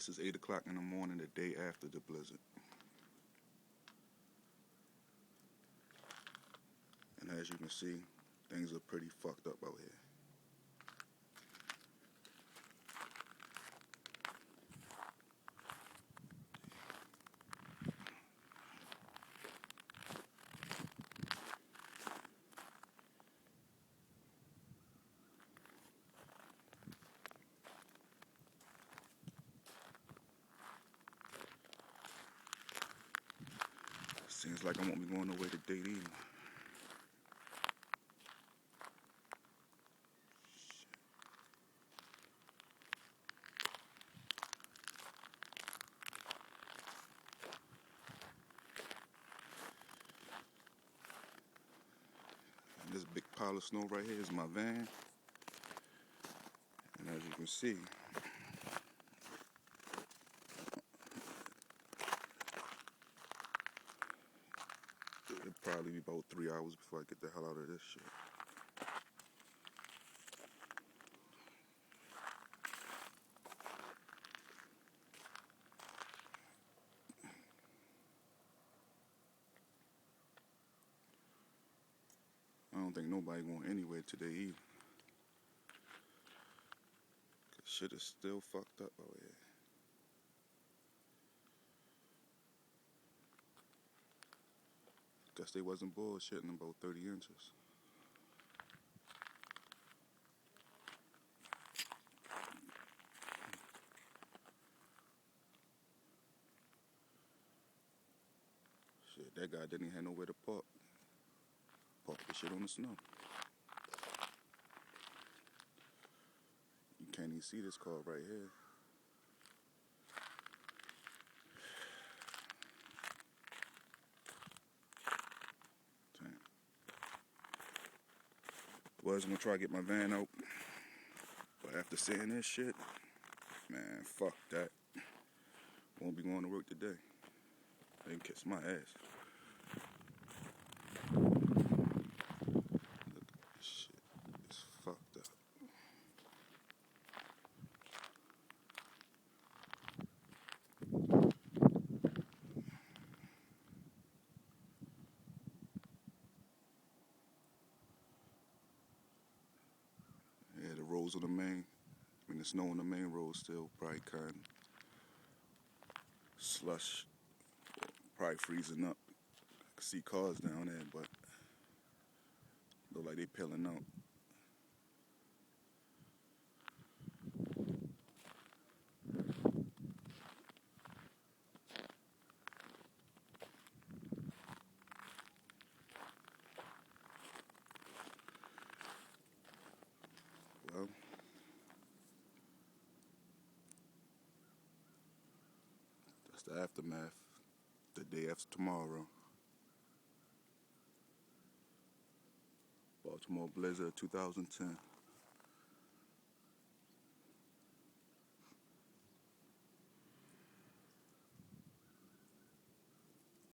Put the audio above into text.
This is 8 o'clock in the morning, the day after the blizzard. And as you can see, things are pretty fucked up out here. Seems like I won't be going away today either. And this big pile of snow right here is my van. And as you can see, it'll probably be about 3 hours before I get the hell out of this shit. I don't think nobody going anywhere today either. Cause shit is still fucked up out here. Guess they wasn't bullshitting about 30 inches. Shit, that guy didn't even have nowhere to park. Park the shit on the snow. You can't even see this car right here. Damn. Was gonna try to get my van out, but after seeing this shit, man, fuck that. Won't be going to work today. They can kiss my ass. Look at this shit. It's fucked up. Yeah, the roads on the main, the snow on the main road still probably kind of slush, probably freezing up. I can see cars down there, but look like they peeling out. Well, that's the aftermath. The day after tomorrow. Baltimore Blizzard 2010.